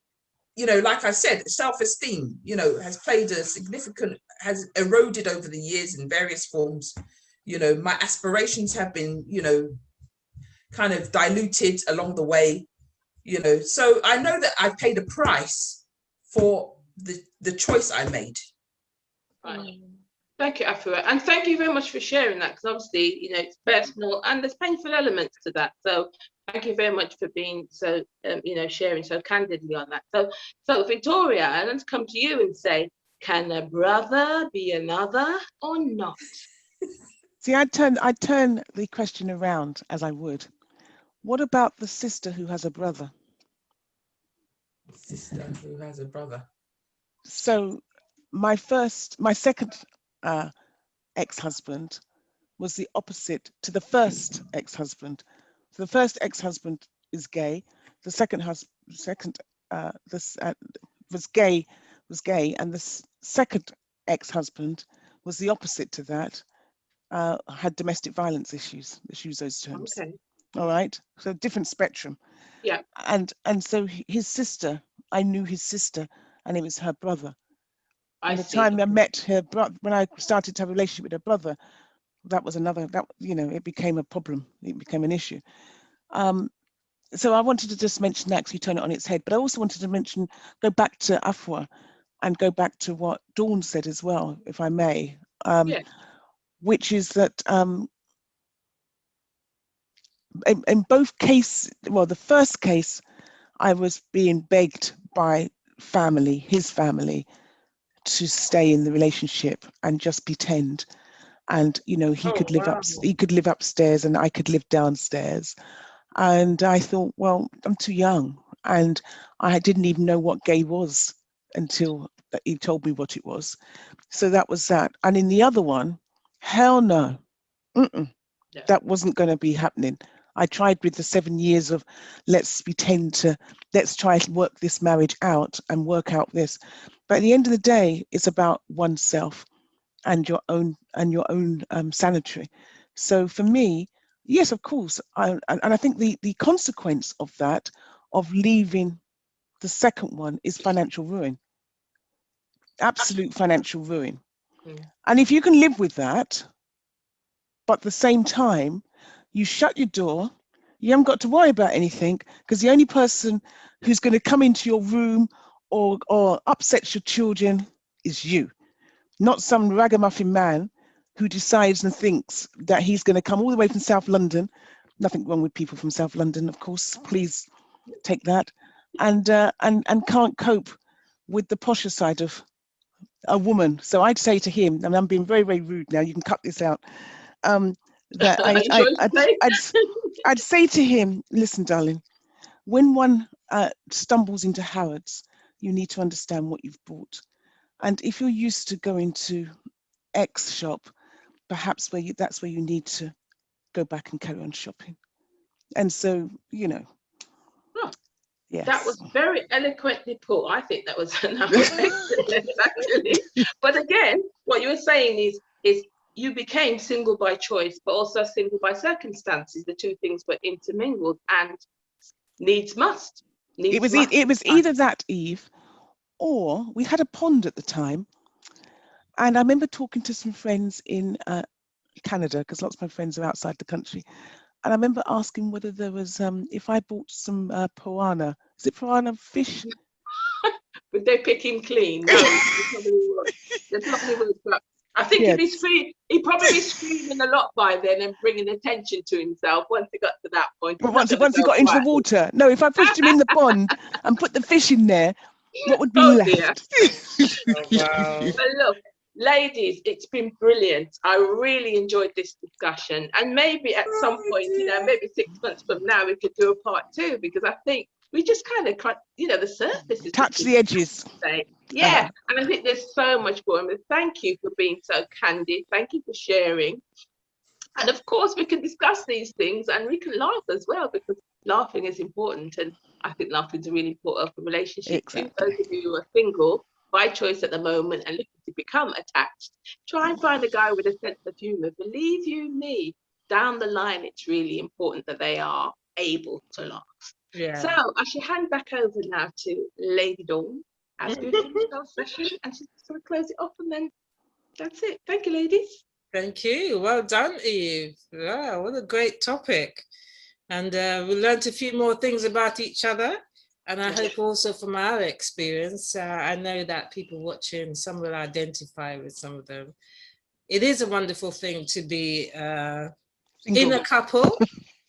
you know, like I said, self-esteem, you know, has eroded over the years in various forms. You know, my aspirations have been, you know, kind of diluted along the way, you know. So I know that I paid a price for the choice I made. Right. Thank you, Afua, and thank you very much for sharing that, because obviously, you know, it's personal and there's painful elements to that. So thank you very much for being so, you know, sharing so candidly on that. So Victoria, I'd like to come to you and say, can a brother be another or not? See, I'd turn the question around, as I would. What about the sister who has a brother? Sister who has a brother. So my second ex-husband was the opposite to the first ex-husband. So the first ex-husband is gay. The second was gay, and the second ex-husband was the opposite to that. Had domestic violence issues. Let's use those terms. Okay. All right. So different spectrum. Yeah. And so his sister, I knew his sister, and it was her brother. By the time I met her brother, when I started to have a relationship with her brother, that was you know, it became a problem. It became an issue. So I wanted to just mention that, because you turn it on its head. But I also wanted to go back to Afua and go back to what Dawn said as well, if I may. Which is that in both cases, well, the first case, I was being begged by his family, to stay in the relationship and just pretend. And, you know, he could live upstairs and I could live downstairs. And I thought, well, I'm too young. And I didn't even know what gay was until he told me what it was. So that was that. And in the other one, hell no. Yeah. That wasn't going to be happening. I tried with the 7 years of let's try to work this marriage out and work out this. But at the end of the day, it's about oneself and your own sanitary. So for me, yes, of course. And I think the consequence of that, of leaving the second one, is financial ruin. Absolute financial ruin. And if you can live with that, but at the same time, you shut your door, you haven't got to worry about anything, because the only person who's going to come into your room or upsets your children is you, not some ragamuffin man who decides and thinks that he's going to come all the way from South London. Nothing wrong with people from South London, of course, please take that, and can't cope with the posher side of a woman. So I'd say to him, and I'm being very, very rude now, you can cut this out, that I'd say to him, listen, darling, when one stumbles into Harrods, you need to understand what you've bought. And if you're used to going to X shop, perhaps that's where you need to go back and carry on shopping. And so, you know. Yes. That was very eloquently put. I think that was excellent, actually. But again, what you were saying is you became single by choice, but also single by circumstances. The two things were intermingled, and needs must. It was either that, Eve, or we had a pond at the time. And I remember talking to some friends in Canada, because lots of my friends are outside the country. And I remember asking whether there was, if I bought some piranha, is it piranha fish? Would they pick him clean? No, they probably would. They probably would. But I think he'd probably be screaming a lot by then and bringing attention to himself once he got to that point. But once he got into the water. No, if I pushed him in the pond and put the fish in there, what would be left? Oh, wow. But look, ladies, it's been brilliant. I really enjoyed this discussion. And maybe at some point, maybe 6 months from now, we could do a part 2, because I think we just kind of, the surface is touch the edges. Yeah, and I think there's so much more. And thank you for being so candid. Thank you for sharing. And of course, we can discuss these things and we can laugh as well, because laughing is important. And I think laughing is a really important for relationships. Exactly. Those of you who are single by choice at the moment and looking to become attached, try and find a guy with a sense of humor. Believe you me, down the line, it's really important that they are able to laugh. Yeah. So I should hand back over now to Lady Dawn as we finish our session, and she's going to close it off, and then that's it. Thank you, ladies. Thank you. Well done, Eve. Wow, what a great topic. And we learned a few more things about each other. And I hope also from our experience, I know that people watching, some will identify with some of them. It is a wonderful thing to be in a couple,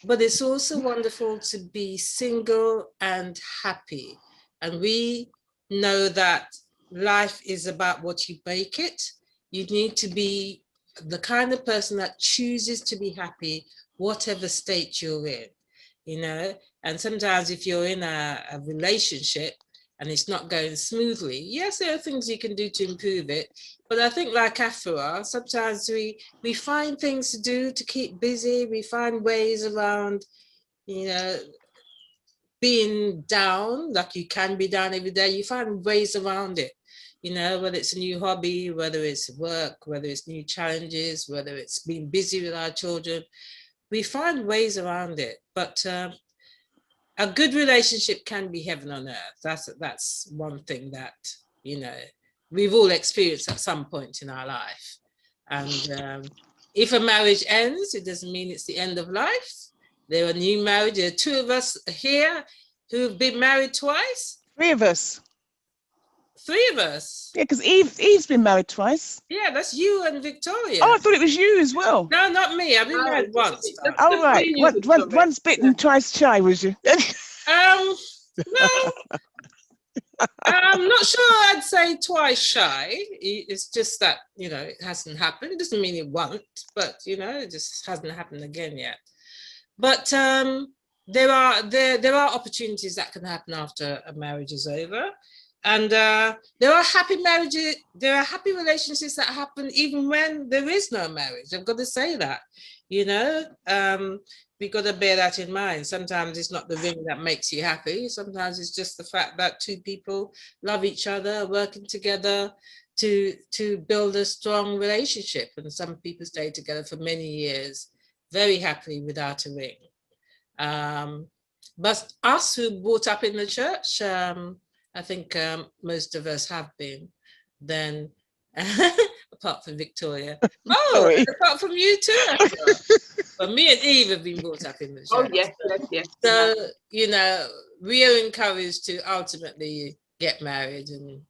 but it's also wonderful to be single and happy. And we know that life is about what you make it. You need to be the kind of person that chooses to be happy, whatever state you're in, And sometimes if you're in a relationship and it's not going smoothly, yes, there are things you can do to improve it. But I think like Afua, sometimes we find things to do to keep busy. We find ways around, being down, like you can be down every day. You find ways around it, whether it's a new hobby, whether it's work, whether it's new challenges, whether it's being busy with our children. We find ways around it. But a good relationship can be heaven on earth. That's one thing that, we've all experienced at some point in our life. And if a marriage ends, it doesn't mean it's the end of life. There are new marriages. There are 2 of us here who've been married twice. 3 of us. 3 of us. Yeah, because Eve's been married twice. Yeah, that's you and Victoria. Oh, I thought it was you as well. No, not me. I've been married once. Oh, right. Once bitten, twice shy, was you? No. I'm not sure I'd say twice shy. It's just that, it hasn't happened. It doesn't mean it won't, but, it just hasn't happened again yet. But there are opportunities that can happen after a marriage is over. And there are happy marriages, there are happy relationships that happen even when there is no marriage. I've got to say that, we've got to bear that in mind. Sometimes it's not the ring that makes you happy. Sometimes it's just the fact that 2 people love each other, working together to build a strong relationship. And some people stay together for many years, very happily without a ring. But us who brought up in the church, I think most of us have been, then apart from Victoria. Oh, apart from you too. But me and Eve have been brought up in the church. Oh, yes. So, we are encouraged to ultimately get married and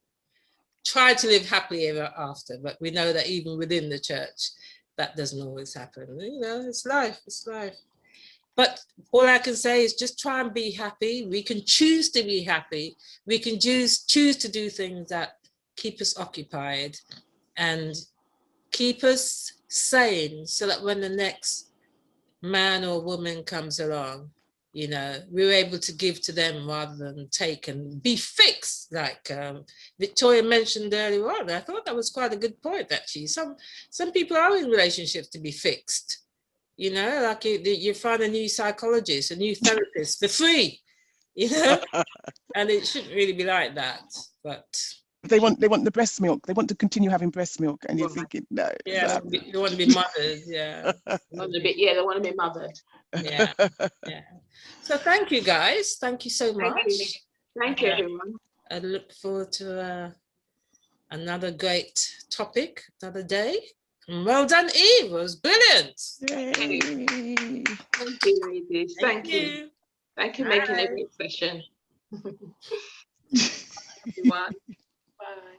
try to live happily ever after. But we know that even within the church, that doesn't always happen. It's life. But all I can say is just try and be happy. We can choose to be happy. We can choose to do things that keep us occupied and keep us sane, so that when the next man or woman comes along, we're able to give to them rather than take and be fixed, like Victoria mentioned earlier on. I thought that was quite a good point, actually. Some people are in relationships to be fixed. Like you find a new psychologist, a new therapist for free, and it shouldn't really be like that. But they want the breast milk. They want to continue having breast milk, and you're thinking, no. Yeah, you want to be mothered. Yeah. They want to be mothered. Yeah. So thank you, guys. Thank you so Thank much. you. Thank you, everyone. I look forward to another great topic, another day. And well done, Eve. It was brilliant. Yay. Thank you, ladies. Thank you. Thank you for making a Bye. great session. Everyone. Bye.